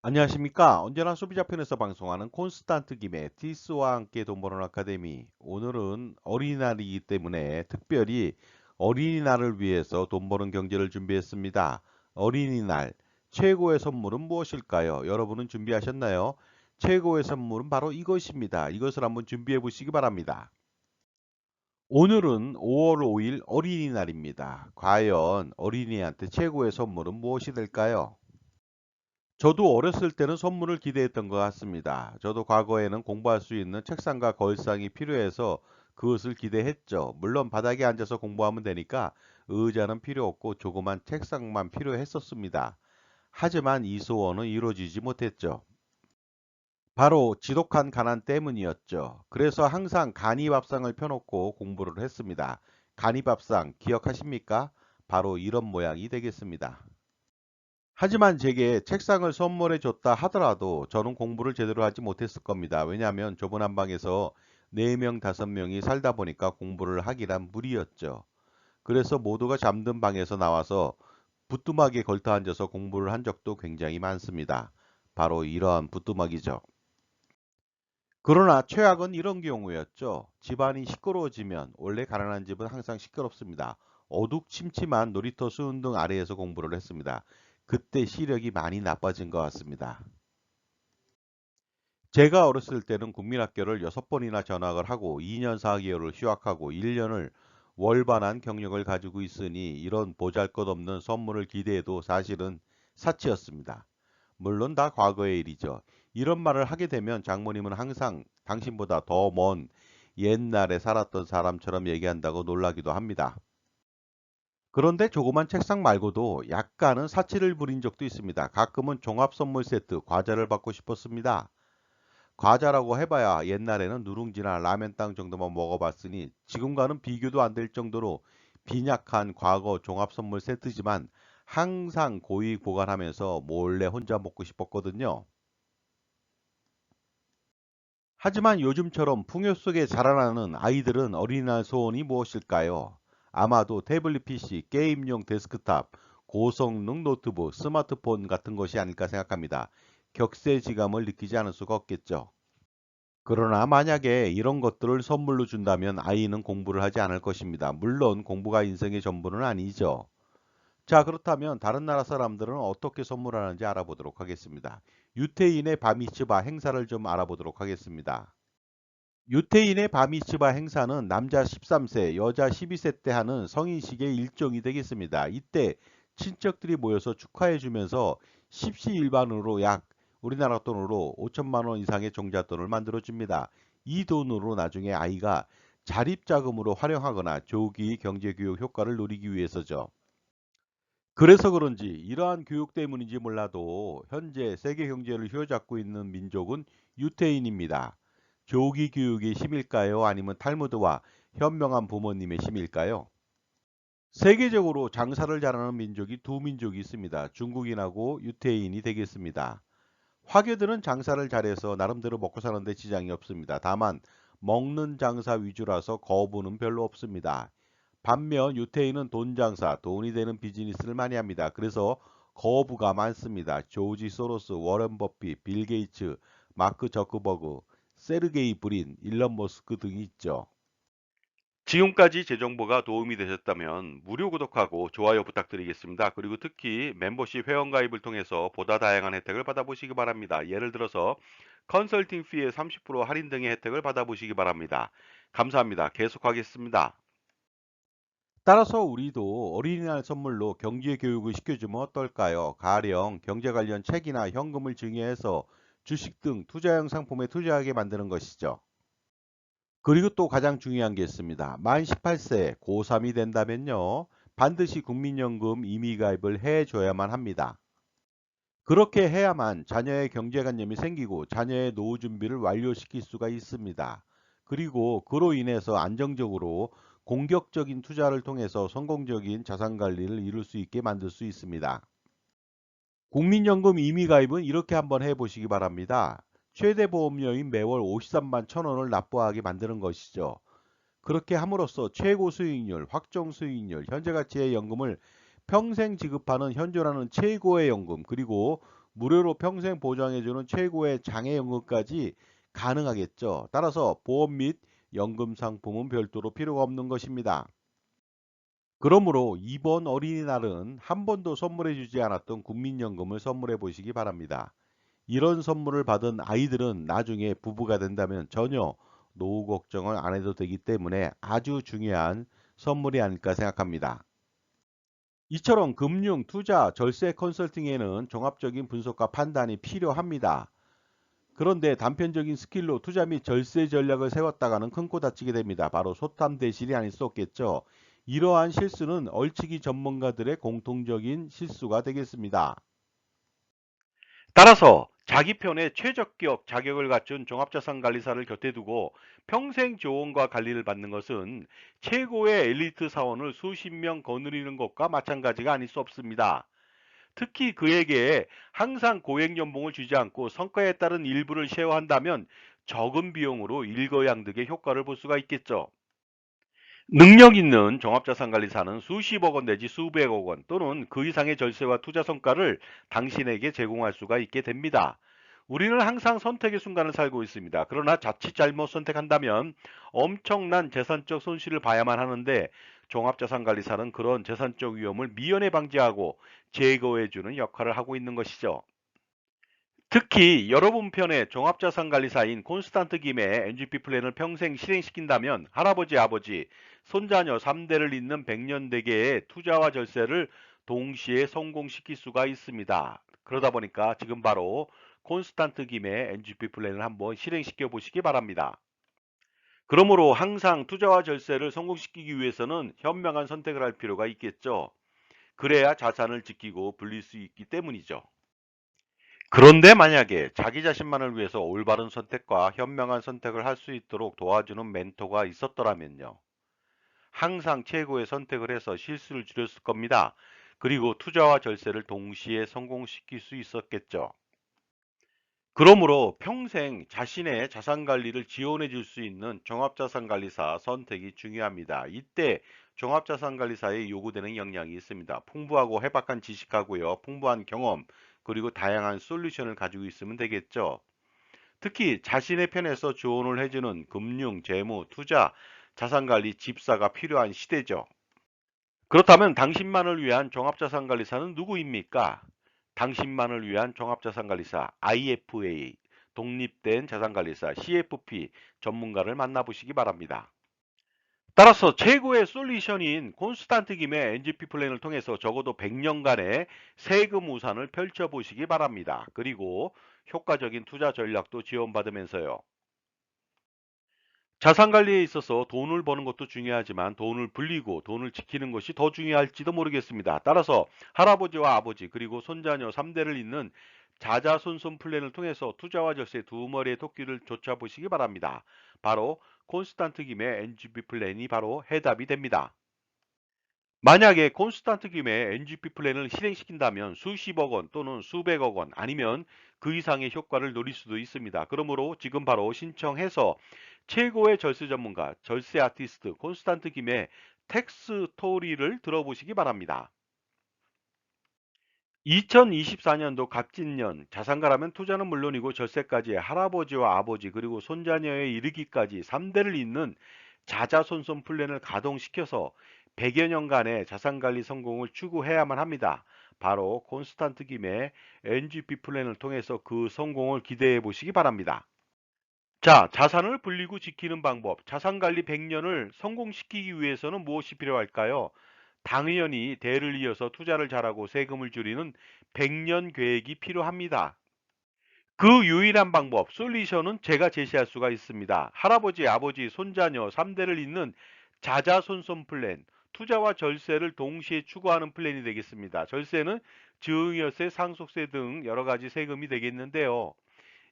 안녕하십니까. 언제나 소비자편에서 방송하는 콘스탄트 김의 티스와 함께 돈 버는 아카데미. 오늘은 어린이날이기 때문에 특별히 어린이날을 위해서 돈 버는 경제를 준비했습니다. 어린이날 최고의 선물은 무엇일까요? 여러분은 준비하셨나요? 최고의 선물은 바로 이것입니다. 이것을 한번 준비해 보시기 바랍니다. 오늘은 5월 5일 어린이날입니다. 과연 어린이한테 최고의 선물은 무엇이 될까요? 저도 어렸을 때는 선물을 기대했던 것 같습니다. 저도 과거에는 공부할 수 있는 책상과 거울상이 필요해서 그것을 기대했죠. 물론 바닥에 앉아서 공부하면 되니까 의자는 필요 없고 조그만 책상만 필요했었습니다. 하지만 이 소원은 이루어지지 못했죠. 바로 지독한 가난 때문이었죠. 그래서 항상 간이밥상을 펴놓고 공부를 했습니다. 간이밥상 기억하십니까? 바로 이런 모양이 되겠습니다. 하지만 제게 책상을 선물해 줬다 하더라도 저는 공부를 제대로 하지 못했을 겁니다. 왜냐하면 좁은 한 방에서 4명, 5명이 살다 보니까 공부를 하기란 무리였죠. 그래서 모두가 잠든 방에서 나와서 부뚜막에 걸터 앉아서 공부를 한 적도 굉장히 많습니다. 바로 이러한 부뚜막이죠. 그러나 최악은 이런 경우였죠. 집안이 시끄러워지면 원래 가난한 집은 항상 시끄럽습니다. 어둑침침한 놀이터 수은등 아래에서 공부를 했습니다. 그때 시력이 많이 나빠진 것 같습니다. 제가 어렸을 때는 국민학교를 6번이나 전학을 하고 2년 4개월을 휴학하고 1년을 월반한 경력을 가지고 있으니 이런 보잘것없는 선물을 기대해도 사실은 사치였습니다. 물론 다 과거의 일이죠. 이런 말을 하게 되면 장모님은 항상 당신보다 더 먼 옛날에 살았던 사람처럼 얘기한다고 놀라기도 합니다. 그런데 조그만 책상 말고도 약간은 사치를 부린 적도 있습니다. 가끔은 종합 선물 세트 과자를 받고 싶었습니다. 과자라고 해봐야 옛날에는 누룽지나 라면땅 정도만 먹어봤으니 지금과는 비교도 안 될 정도로 빈약한 과거 종합 선물 세트지만 항상 고이 고갈하면서 몰래 혼자 먹고 싶었거든요. 하지만 요즘처럼 풍요 속에 자라나는 아이들은 어린이날 소원이 무엇일까요? 아마도 태블릿 PC, 게임용 데스크탑, 고성능 노트북, 스마트폰 같은 것이 아닐까 생각합니다. 격세지감을 느끼지 않을 수가 없겠죠. 그러나 만약에 이런 것들을 선물로 준다면 아이는 공부를 하지 않을 것입니다. 물론 공부가 인생의 전부는 아니죠. 자, 그렇다면 다른 나라 사람들은 어떻게 선물하는지 알아보도록 하겠습니다. 유태인의 바미츠바 행사를 좀 알아보도록 하겠습니다. 유태인의 바미츠바 행사는 남자 13세, 여자 12세 때 하는 성인식의 일종이 되겠습니다. 이때 친척들이 모여서 축하해 주면서 십시일반으로 약 우리나라 돈으로 5천만 원 이상의 종잣돈을 만들어 줍니다. 이 돈으로 나중에 아이가 자립자금으로 활용하거나 조기 경제교육 효과를 누리기 위해서죠. 그래서 그런지 이러한 교육 때문인지 몰라도 현재 세계 경제를 휘어잡고 있는 민족은 유태인입니다. 조기 교육의 힘일까요? 아니면 탈무드와 현명한 부모님의 힘일까요? 세계적으로 장사를 잘하는 민족이 두 민족이 있습니다. 중국인하고 유태인이 되겠습니다. 화교들은 장사를 잘해서 나름대로 먹고 사는데 지장이 없습니다. 다만 먹는 장사 위주라서 거부는 별로 없습니다. 반면 유태인은 돈 장사, 돈이 되는 비즈니스를 많이 합니다. 그래서 거부가 많습니다. 조지 소로스, 워런 버핏, 빌 게이츠, 마크 저크버그, 세르게이 브린, 일론 머스크 등이 있죠. 지금까지 제 정보가 도움이 되셨다면 무료 구독하고 좋아요 부탁드리겠습니다. 그리고 특히 멤버십 회원가입을 통해서 보다 다양한 혜택을 받아보시기 바랍니다. 예를 들어서 컨설팅 피의 30% 할인 등의 혜택을 받아보시기 바랍니다. 감사합니다. 계속하겠습니다. 따라서 우리도 어린이날 선물로 경제 교육을 시켜주면 어떨까요? 가령 경제 관련 책이나 현금을 증여해서 주식 등 투자형 상품에 투자하게 만드는 것이죠. 그리고 또 가장 중요한 게 있습니다. 만 18세 고3이 된다면요. 반드시 국민연금 임의가입을 해줘야만 합니다. 그렇게 해야만 자녀의 경제관념이 생기고 자녀의 노후 준비를 완료시킬 수가 있습니다. 그리고 그로 인해서 안정적으로 공격적인 투자를 통해서 성공적인 자산 관리를 이룰 수 있게 만들 수 있습니다. 국민연금 임의가입은 이렇게 한번 해보시기 바랍니다. 최대 보험료인 매월 53만 1천원을 납부하게 만드는 것이죠. 그렇게 함으로써 최고 수익률, 확정 수익률, 현재 가치의 연금을 평생 지급하는 현존하는 최고의 연금, 그리고 무료로 평생 보장해주는 최고의 장애연금까지 가능하겠죠. 따라서 보험 및 연금 상품은 별도로 필요가 없는 것입니다. 그러므로 이번 어린이날은 한 번도 선물해 주지 않았던 국민연금을 선물해 보시기 바랍니다. 이런 선물을 받은 아이들은 나중에 부부가 된다면 전혀 노후 걱정을 안 해도 되기 때문에 아주 중요한 선물이 아닐까 생각합니다. 이처럼 금융, 투자, 절세 컨설팅에는 종합적인 분석과 판단이 필요합니다. 그런데 단편적인 스킬로 투자 및 절세 전략을 세웠다가는 큰 코 다치게 됩니다. 바로 소탐대실이 아닐 수 없겠죠. 이러한 실수는 얼치기 전문가들의 공통적인 실수가 되겠습니다. 따라서 자기 편에 최적격 자격을 갖춘 종합자산관리사를 곁에 두고 평생 조언과 관리를 받는 것은 최고의 엘리트 사원을 수십 명 거느리는 것과 마찬가지가 아닐 수 없습니다. 특히 그에게 항상 고액 연봉을 주지 않고 성과에 따른 일부를 쉐어한다면 적은 비용으로 일거양득의 효과를 볼 수가 있겠죠. 능력 있는 종합자산관리사는 수십억 원 내지 수백억 원 또는 그 이상의 절세와 투자 성과를 당신에게 제공할 수가 있게 됩니다. 우리는 항상 선택의 순간을 살고 있습니다. 그러나 자칫 잘못 선택한다면 엄청난 재산적 손실을 봐야만 하는데 종합자산관리사는 그런 재산적 위험을 미연에 방지하고 제거해주는 역할을 하고 있는 것이죠. 특히 여러분 편의 종합자산관리사인 콘스탄트 김의 NGP 플랜을 평생 실행시킨다면 할아버지, 아버지, 손자녀 3대를 잇는 100년 대계의 투자와 절세를 동시에 성공시킬 수가 있습니다. 그러다 보니까 지금 바로 콘스탄트 김의 NGP 플랜을 한번 실행시켜 보시기 바랍니다. 그러므로 항상 투자와 절세를 성공시키기 위해서는 현명한 선택을 할 필요가 있겠죠. 그래야 자산을 지키고 불릴 수 있기 때문이죠. 그런데 만약에 자기 자신만을 위해서 올바른 선택과 현명한 선택을 할 수 있도록 도와주는 멘토가 있었더라면요. 항상 최고의 선택을 해서 실수를 줄였을 겁니다. 그리고 투자와 절세를 동시에 성공시킬 수 있었겠죠. 그러므로 평생 자신의 자산 관리를 지원해 줄 수 있는 종합자산관리사 선택이 중요합니다. 이때 종합자산관리사에 요구되는 역량이 있습니다. 풍부하고 해박한 지식하고요, 풍부한 경험, 그리고 다양한 솔루션을 가지고 있으면 되겠죠. 특히 자신의 편에서 조언을 해주는 금융, 재무, 투자, 자산관리 집사가 필요한 시대죠. 그렇다면 당신만을 위한 종합자산관리사는 누구입니까? 당신만을 위한 종합자산관리사 IFA, 독립된 자산관리사 CFP 전문가를 만나보시기 바랍니다. 따라서 최고의 솔루션인 콘스탄트 김의 NGP 플랜을 통해서 적어도 100년간의 세금 우산을 펼쳐보시기 바랍니다. 그리고 효과적인 투자 전략도 지원받으면서요. 자산 관리에 있어서 돈을 버는 것도 중요하지만 돈을 불리고 돈을 지키는 것이 더 중요할지도 모르겠습니다. 따라서 할아버지와 아버지 그리고 손자녀 3대를 잇는 자자손손 플랜을 통해서 투자와 절세 두 머리의 토끼를 쫓아보시기 바랍니다. 바로 콘스탄트 김의 NGP 플랜이 바로 해답이 됩니다. 만약에 콘스탄트 김의 NGP 플랜을 실행시킨다면 수십억 원 또는 수백억 원 아니면 그 이상의 효과를 노릴 수도 있습니다. 그러므로 지금 바로 신청해서 최고의 절세 전문가, 절세 아티스트 콘스탄트 김의 텍스 토리를 들어보시기 바랍니다. 2024년도 갑진년 자산가라면 투자는 물론이고 절세까지 할아버지와 아버지 그리고 손자녀에 이르기까지 3대를 잇는 자자손손 플랜을 가동시켜서 100여 년간의 자산관리 성공을 추구해야만 합니다. 바로 콘스탄트 김의 NGP 플랜을 통해서 그 성공을 기대해 보시기 바랍니다. 자, 자산을 불리고 지키는 방법. 자산관리 100년을 성공시키기 위해서는 무엇이 필요할까요? 당연히 대를 이어서 투자를 잘하고 세금을 줄이는 100년 계획이 필요합니다. 그 유일한 방법, 솔루션은 제가 제시할 수가 있습니다. 할아버지, 아버지, 손자녀 3대를 잇는 자자손손 플랜, 투자와 절세를 동시에 추구하는 플랜이 되겠습니다. 절세는 증여세, 상속세 등 여러 가지 세금이 되겠는데요.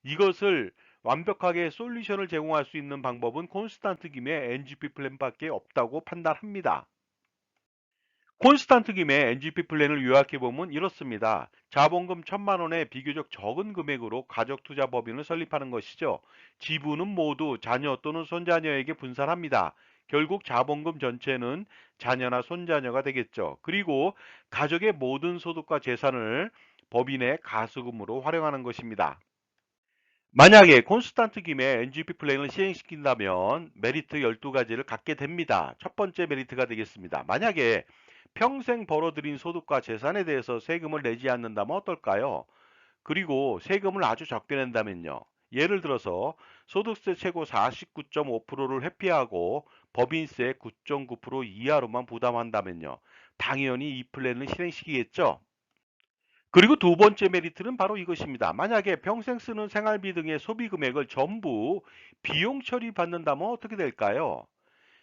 이것을 완벽하게 솔루션을 제공할 수 있는 방법은 콘스탄트 김의 NGP 플랜밖에 없다고 판단합니다. 콘스탄트 김의 NGP 플랜을 요약해 보면 이렇습니다. 자본금 1,000만 원의 비교적 적은 금액으로 가족 투자 법인을 설립하는 것이죠. 지분은 모두 자녀 또는 손자녀에게 분산합니다. 결국 자본금 전체는 자녀나 손자녀가 되겠죠. 그리고 가족의 모든 소득과 재산을 법인의 가수금으로 활용하는 것입니다. 만약에 콘스탄트 김의 NGP 플랜을 시행시킨다면 메리트 12가지를 갖게 됩니다. 첫 번째 메리트가 되겠습니다. 만약에 평생 벌어들인 소득과 재산에 대해서 세금을 내지 않는다면 어떨까요? 그리고 세금을 아주 적게 낸다면요. 예를 들어서 소득세 최고 49.5%를 회피하고 법인세 9.9% 이하로만 부담한다면요. 당연히 이 플랜을 실행시키겠죠. 그리고 두 번째 메리트는 바로 이것입니다. 만약에 평생 쓰는 생활비 등의 소비 금액을 전부 비용 처리받는다면 어떻게 될까요?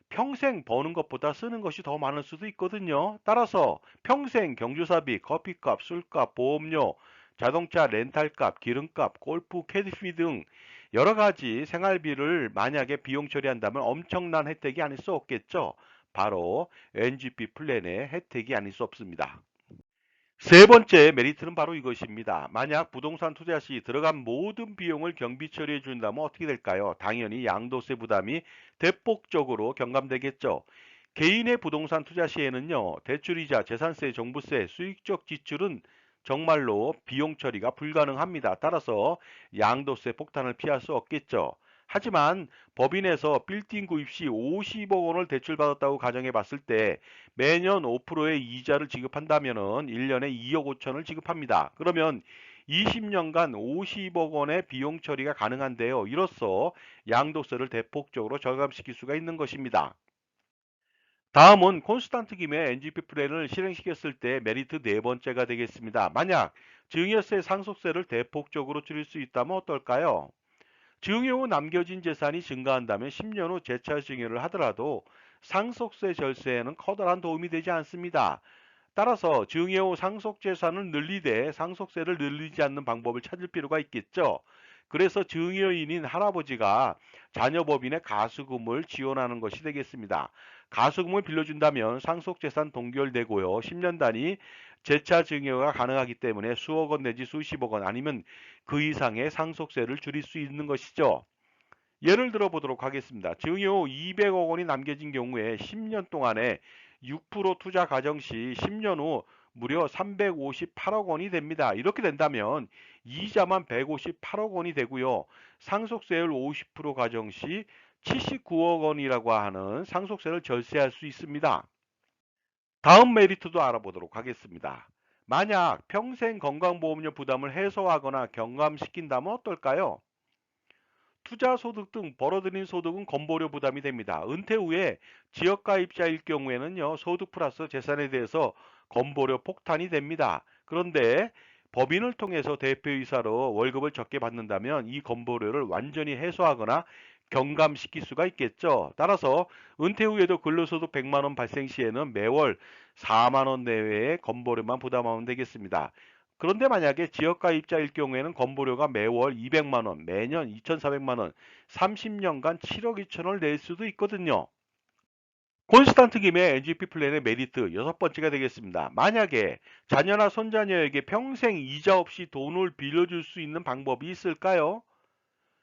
평생 버는 것보다 쓰는 것이 더 많을 수도 있거든요. 따라서 평생 경조사비, 커피값, 술값, 보험료, 자동차 렌탈값, 기름값, 골프, 캐디피 등 여러 가지 생활비를 만약에 비용 처리한다면 엄청난 혜택이 아닐 수 없겠죠. 바로 NGP 플랜의 혜택이 아닐 수 없습니다. 세 번째 메리트는 바로 이것입니다. 만약 부동산 투자 시 들어간 모든 비용을 경비 처리해 준다면 어떻게 될까요? 당연히 양도세 부담이 대폭적으로 경감되겠죠. 개인의 부동산 투자 시에는요, 대출이자, 재산세, 종부세, 수익적 지출은 정말로 비용 처리가 불가능합니다. 따라서 양도세 폭탄을 피할 수 없겠죠. 하지만 법인에서 빌딩 구입 시 50억 원을 대출받았다고 가정해 봤을 때 매년 5%의 이자를 지급한다면은 1년에 2억 5천을 지급합니다. 그러면 20년간 50억 원의 비용 처리가 가능한데요. 이로써 양도세를 대폭적으로 절감시킬 수가 있는 것입니다. 다음은 콘스탄트 김의 NGP 플랜을 실행시켰을 때 메리트 네 번째가 되겠습니다. 만약 증여세 상속세를 대폭적으로 줄일 수 있다면 어떨까요? 증여 후 남겨진 재산이 증가한다면 10년 후 재차 증여를 하더라도 상속세 절세에는 커다란 도움이 되지 않습니다. 따라서 증여 후 상속재산을 늘리되 상속세를 늘리지 않는 방법을 찾을 필요가 있겠죠. 그래서 증여인인 할아버지가 자녀법인의 가수금을 지원하는 것이 되겠습니다. 가수금을 빌려준다면 상속재산 동결되고요. 10년 단위 재차 증여가 가능하기 때문에 수억 원 내지 수십억 원 아니면 그 이상의 상속세를 줄일 수 있는 것이죠. 예를 들어 보도록 하겠습니다. 증여 후 200억 원이 남겨진 경우에 10년 동안에 6% 투자 가정 시 10년 후 무려 358억 원이 됩니다. 이렇게 된다면 이자만 158억 원이 되고요. 상속세율 50% 가정 시 79억 원이라고 하는 상속세를 절세할 수 있습니다. 다음 메리트도 알아보도록 하겠습니다. 만약 평생 건강보험료 부담을 해소하거나 경감시킨다면 어떨까요? 투자 소득 등 벌어들인 소득은 건보료 부담이 됩니다. 은퇴 후에 지역가입자일 경우에는요, 소득 플러스 재산에 대해서 건보료 폭탄이 됩니다. 그런데 법인을 통해서 대표이사로 월급을 적게 받는다면 이 건보료를 완전히 해소하거나 경감시킬 수가 있겠죠. 따라서 은퇴 후에도 근로소득 100만 원 발생 시에는 매월 4만 원 내외의 건보료만 부담하면 되겠습니다. 그런데 만약에 지역가입자일 경우에는 건보료가 매월 200만 원, 매년 2,400만 원, 30년간 7억 2천을 낼 수도 있거든요. 콘스탄트 김의 NGP 플랜의 메리트 여섯 번째가 되겠습니다. 만약에 자녀나 손자녀에게 평생 이자 없이 돈을 빌려줄 수 있는 방법이 있을까요?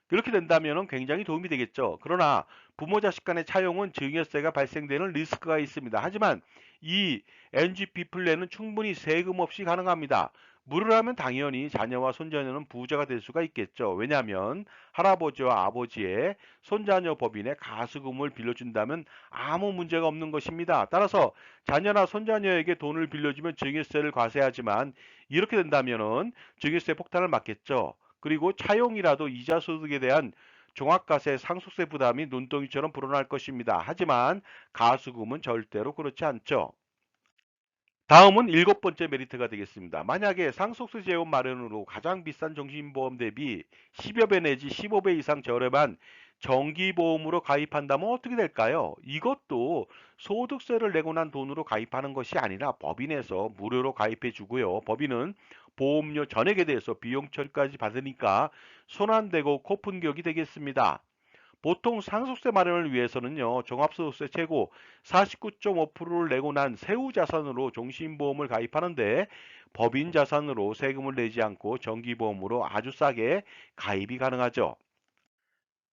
그렇게 된다면 굉장히 도움이 되겠죠. 그러나 부모 자식 간의 차용은 증여세가 발생되는 리스크가 있습니다. 하지만 이 NGP 플랜은 충분히 세금 없이 가능합니다. 무료라면 당연히 자녀와 손자녀는 부자가 될 수가 있겠죠. 왜냐하면 할아버지와 아버지의 손자녀 법인에 가수금을 빌려준다면 아무 문제가 없는 것입니다. 따라서 자녀나 손자녀에게 돈을 빌려주면 증여세를 과세하지만 이렇게 된다면 증여세 폭탄을 맞겠죠. 그리고 차용이라도 이자 소득에 대한 종합과세 상속세 부담이 눈덩이처럼 불어날 것입니다. 하지만 가수금은 절대로 그렇지 않죠. 다음은 일곱 번째 메리트가 되겠습니다. 만약에 상속세 재원 마련으로 가장 비싼 정신보험 대비 10여 배 내지 15배 이상 저렴한 정기보험으로 가입한다면 어떻게 될까요? 이것도 소득세를 내고 난 돈으로 가입하는 것이 아니라 법인에서 무료로 가입해 주고요. 법인은 보험료 전액에 대해서 비용 처리까지 받으니까 손안대고 코푼격이 되겠습니다. 보통 상속세 마련을 위해서는요, 종합소득세 최고 49.5%를 내고 난 세후 자산으로 종신보험을 가입하는데 법인 자산으로 세금을 내지 않고 정기보험으로 아주 싸게 가입이 가능하죠.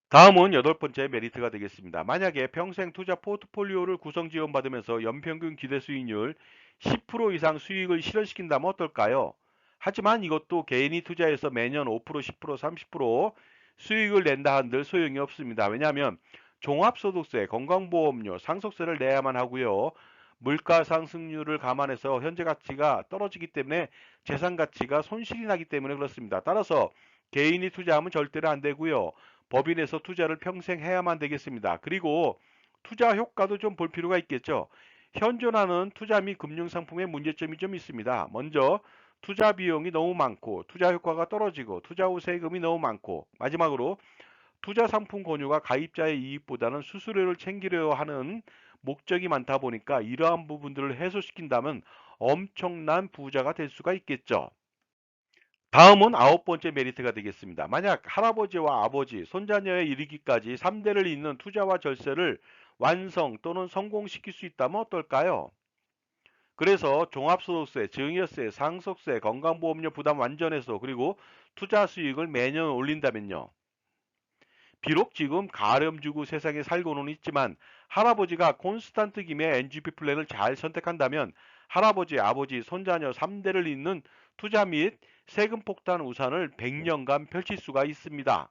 다음은 여덟 번째 메리트가 되겠습니다. 만약에 평생 투자 포트폴리오를 구성 지원받으면서 연평균 기대 수익률 10% 이상 수익을 실현시킨다면 어떨까요? 하지만 이것도 개인이 투자해서 매년 5%, 10%, 30% 수익을 낸다 한들 소용이 없습니다. 왜냐하면 종합소득세, 건강보험료, 상속세를 내야만 하고요. 물가 상승률을 감안해서 현재 가치가 떨어지기 때문에 재산 가치가 손실이 나기 때문에 그렇습니다. 따라서 개인이 투자하면 절대로 안 되고요. 법인에서 투자를 평생 해야만 되겠습니다. 그리고 투자 효과도 좀 볼 필요가 있겠죠. 현존하는 투자 및 금융상품의 문제점이 좀 있습니다. 먼저 투자 비용이 너무 많고 투자 효과가 떨어지고 투자 후 세금이 너무 많고 마지막으로 투자 상품 권유가 가입자의 이익보다는 수수료를 챙기려 하는 목적이 많다 보니까 이러한 부분들을 해소시킨다면 엄청난 부자가 될 수가 있겠죠. 다음은 아홉 번째 메리트가 되겠습니다. 만약 할아버지와 아버지, 손자녀에 이르기까지 3대를 잇는 투자와 절세를 완성 또는 성공시킬 수 있다면 어떨까요? 그래서 종합소득세, 증여세, 상속세, 건강보험료 부담 완전해서 그리고 투자 수익을 매년 올린다면요. 비록 지금 가렴주고 세상에 살고는 있지만 할아버지가 콘스탄트 김의 NGP 플랜을 잘 선택한다면 할아버지, 아버지, 손자녀 3대를 잇는 투자 및 세금 폭탄 우산을 100년간 펼칠 수가 있습니다.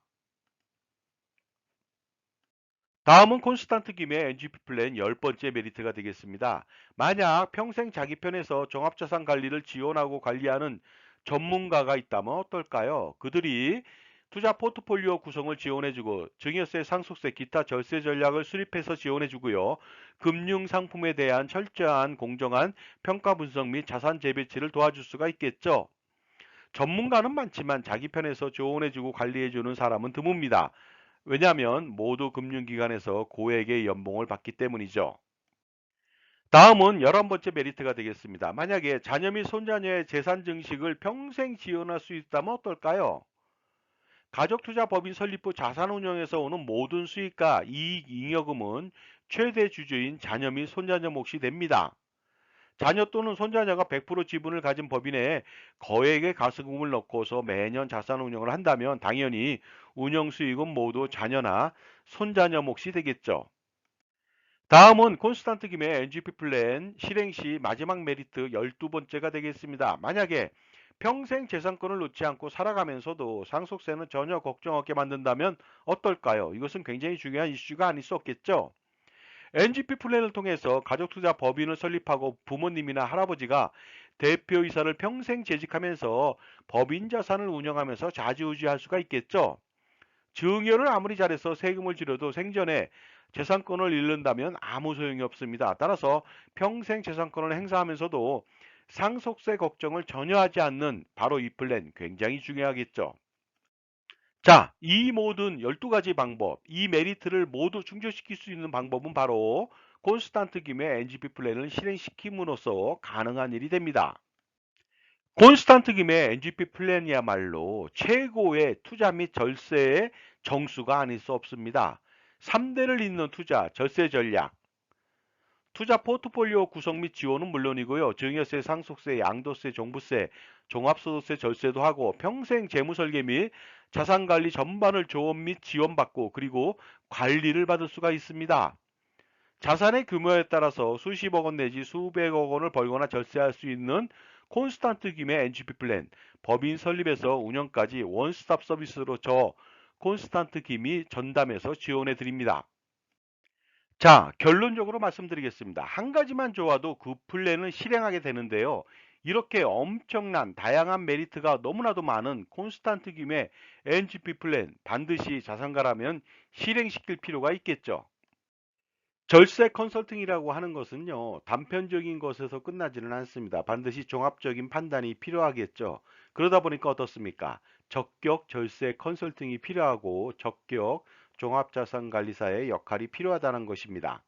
다음은 콘스탄트 김의 NGP 플랜 10번째 메리트가 되겠습니다. 만약 평생 자기 편에서 종합자산 관리를 지원하고 관리하는 전문가가 있다면 어떨까요? 그들이 투자 포트폴리오 구성을 지원해주고 증여세, 상속세, 기타 절세 전략을 수립해서 지원해주고요. 금융상품에 대한 철저한 공정한 평가 분석 및 자산 재배치를 도와줄 수가 있겠죠. 전문가는 많지만 자기 편에서 지원해주고 관리해주는 사람은 드뭅니다. 왜냐하면 모두 금융기관에서 고액의 연봉을 받기 때문이죠. 다음은 11번째 메리트가 되겠습니다. 만약에 자녀 및 손자녀의 재산 증식을 평생 지원할 수 있다면 어떨까요? 가족투자법인 설립 후 자산운용에서 오는 모든 수익과 이익 잉여금은 최대 주주인 자녀 및 손자녀 몫이 됩니다. 자녀 또는 손자녀가 100% 지분을 가진 법인에 거액의 가수금을 넣고서 매년 자산 운용을 한다면 당연히 운영 수익은 모두 자녀나 손자녀 몫이 되겠죠. 다음은 콘스탄트 김의 NGP 플랜 실행 시 마지막 메리트 12번째가 되겠습니다. 만약에 평생 재산권을 놓지 않고 살아가면서도 상속세는 전혀 걱정 없게 만든다면 어떨까요? 이것은 굉장히 중요한 이슈가 아닐 수 없겠죠. NGP 플랜을 통해서 가족투자 법인을 설립하고 부모님이나 할아버지가 대표이사를 평생 재직하면서 법인 자산을 운영하면서 좌지우지할 수가 있겠죠. 증여를 아무리 잘해서 세금을 지려도 생전에 재산권을 잃는다면 아무 소용이 없습니다. 따라서 평생 재산권을 행사하면서도 상속세 걱정을 전혀 하지 않는 바로 이 플랜 굉장히 중요하겠죠. 자, 이 모든 12가지 방법, 이 메리트를 모두 충족시킬 수 있는 방법은 바로 콘스탄트 김의 NGP 플랜을 실행시킴으로써 가능한 일이 됩니다. 콘스탄트 김의 NGP 플랜이야말로 최고의 투자 및 절세의 정수가 아닐 수 없습니다. 3대를 잇는 투자, 절세 전략, 투자 포트폴리오 구성 및 지원은 물론이고요. 증여세, 상속세, 양도세, 종부세, 종합소득세 절세도 하고 평생 재무설계 및 자산관리 전반을 조언 및 지원받고 그리고 관리를 받을 수가 있습니다. 자산의 규모에 따라서 수십억 원 내지 수백억 원을 벌거나 절세할 수 있는 콘스탄트 김의 NGP 플랜, 법인 설립에서 운영까지 원스톱 서비스로 저 콘스탄트 김이 전담해서 지원해 드립니다. 자, 결론적으로 말씀드리겠습니다. 한 가지만 좋아도 그 플랜을 실행하게 되는데요. 이렇게 엄청난 다양한 메리트가 너무나도 많은 콘스탄트 김의 NGP 플랜 반드시 자산가라면 실행시킬 필요가 있겠죠. 절세 컨설팅이라고 하는 것은요, 단편적인 것에서 끝나지는 않습니다. 반드시 종합적인 판단이 필요하겠죠. 그러다 보니까 어떻습니까? 적격 절세 컨설팅이 필요하고 적격 종합자산관리사의 역할이 필요하다는 것입니다.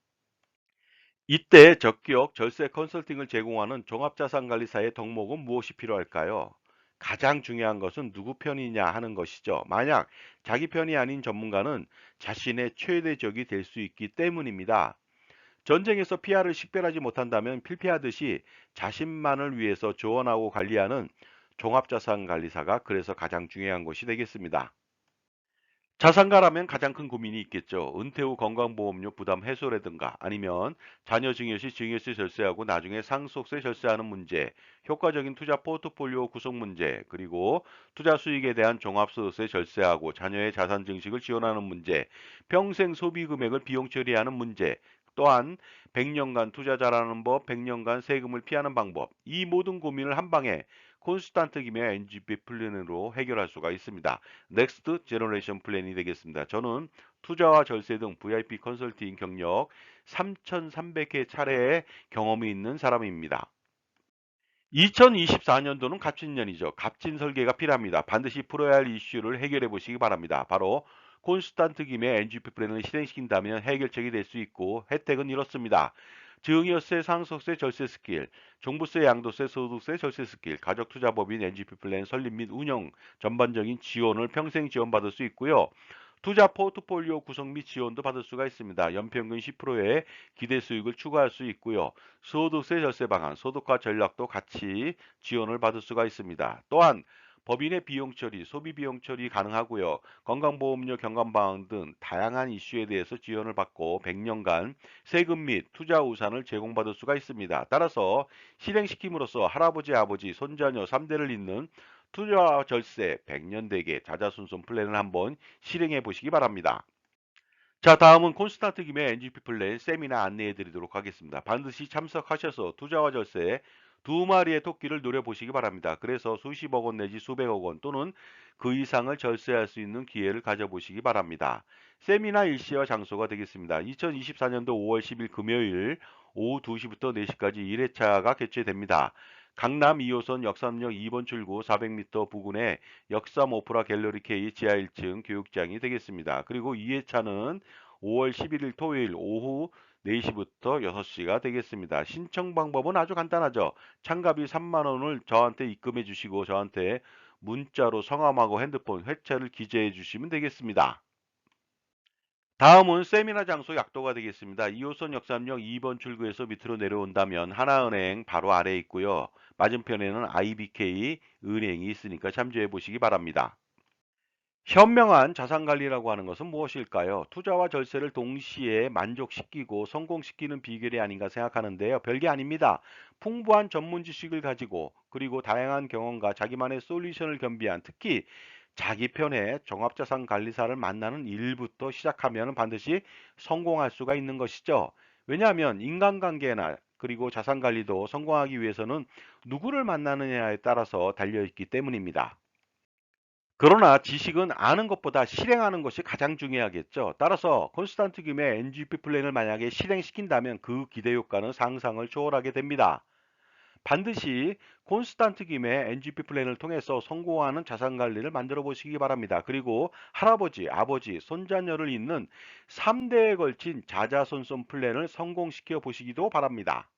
이때 적격 절세 컨설팅을 제공하는 종합자산관리사의 덕목은 무엇이 필요할까요? 가장 중요한 것은 누구 편이냐 하는 것이죠. 만약 자기 편이 아닌 전문가는 자신의 최대 적이 될 수 있기 때문입니다. 전쟁에서 피아를 식별하지 못한다면 필피하듯이 자신만을 위해서 조언하고 관리하는 종합자산관리사가 그래서 가장 중요한 것이 되겠습니다. 자산가라면 가장 큰 고민이 있겠죠. 은퇴 후 건강보험료 부담 해소라든가 아니면 자녀 증여 시 증여세 절세하고 나중에 상속세 절세하는 문제, 효과적인 투자 포트폴리오 구성 문제, 그리고 투자 수익에 대한 종합소득세 절세하고 자녀의 자산 증식을 지원하는 문제, 평생 소비 금액을 비용 처리하는 문제, 또한 100년간 투자 잘하는 법, 100년간 세금을 피하는 방법, 이 모든 고민을 한 방에 콘스탄트 김의 NGP 플랜으로 해결할 수가 있습니다. 넥스트 제너레이션 플랜이 되겠습니다. 저는 투자와 절세 등 VIP 컨설팅 경력 3,300회 차례의 경험이 있는 사람입니다. 2024년도는 갑진년이죠. 갑진 설계가 필요합니다. 반드시 풀어야 할 이슈를 해결해 보시기 바랍니다. 바로 콘스탄트 김의 NGP 플랜을 실행시킨다면 해결책이 될 수 있고 혜택은 이렇습니다. 증여세, 상속세, 절세 스킬, 종부세, 양도세, 소득세, 절세 스킬, 가족투자법인 NGP 플랜 설립 및 운영 전반적인 지원을 평생 지원받을 수 있고요. 투자 포트폴리오 구성 및 지원도 받을 수가 있습니다. 연평균 10%의 기대 수익을 추가할 수 있고요. 소득세 절세 방안, 소득화 전략도 같이 지원을 받을 수가 있습니다. 또한 법인의 비용 처리, 소비 비용 처리 가능하고요. 건강보험료 경감 방안 등 다양한 이슈에 대해서 지원을 받고 100년간 세금 및 투자 우산을 제공받을 수가 있습니다. 따라서 실행시킴으로써 할아버지, 아버지, 손자녀 3대를 잇는 투자와 절세 100년 대계 자자손손 플랜을 한번 실행해 보시기 바랍니다. 자, 다음은 콘스탄트 김의 NGP 플랜 세미나 안내해 드리도록 하겠습니다. 반드시 참석하셔서 투자와 절세 두 마리의 토끼를 노려보시기 바랍니다. 그래서 수십억 원 내지 수백억 원 또는 그 이상을 절세할 수 있는 기회를 가져보시기 바랍니다. 세미나 일시와 장소가 되겠습니다. 2024년도 5월 10일 금요일 오후 2시부터 4시까지 1회차가 개최됩니다. 강남 2호선 역삼역 2번 출구 400m 부근에 역삼 오프라 갤러리 K 지하 1층 교육장이 되겠습니다. 그리고 2회차는 5월 11일 토요일 오후 4시부터 6시가 되겠습니다. 신청 방법은 아주 간단하죠. 참가비 3만 원을 저한테 입금해 주시고 저한테 문자로 성함하고 핸드폰 회차를 기재해 주시면 되겠습니다. 다음은 세미나 장소 약도가 되겠습니다. 2호선 역삼역 2번 출구에서 밑으로 내려온다면 하나은행 바로 아래에 있고요. 맞은편에는 IBK 은행이 있으니까 참조해 보시기 바랍니다. 현명한 자산관리라고 하는 것은 무엇일까요? 투자와 절세를 동시에 만족시키고 성공시키는 비결이 아닌가 생각하는데요. 별게 아닙니다. 풍부한 전문 지식을 가지고 그리고 다양한 경험과 자기만의 솔루션을 겸비한 특히 자기 편의 종합자산관리사를 만나는 일부터 시작하면 반드시 성공할 수가 있는 것이죠. 왜냐하면 인간관계나 그리고 자산관리도 성공하기 위해서는 누구를 만나느냐에 따라서 달려있기 때문입니다. 그러나 지식은 아는 것보다 실행하는 것이 가장 중요하겠죠. 따라서 콘스탄트 김의 NGP 플랜을 만약에 실행시킨다면 그 기대 효과는 상상을 초월하게 됩니다. 반드시 콘스탄트 김의 NGP 플랜을 통해서 성공하는 자산 관리를 만들어 보시기 바랍니다. 그리고 할아버지, 아버지, 손자녀를 잇는 3대에 걸친 자자손손 플랜을 성공시켜 보시기도 바랍니다.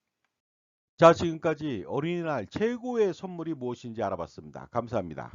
자, 지금까지 어린이날 최고의 선물이 무엇인지 알아봤습니다. 감사합니다.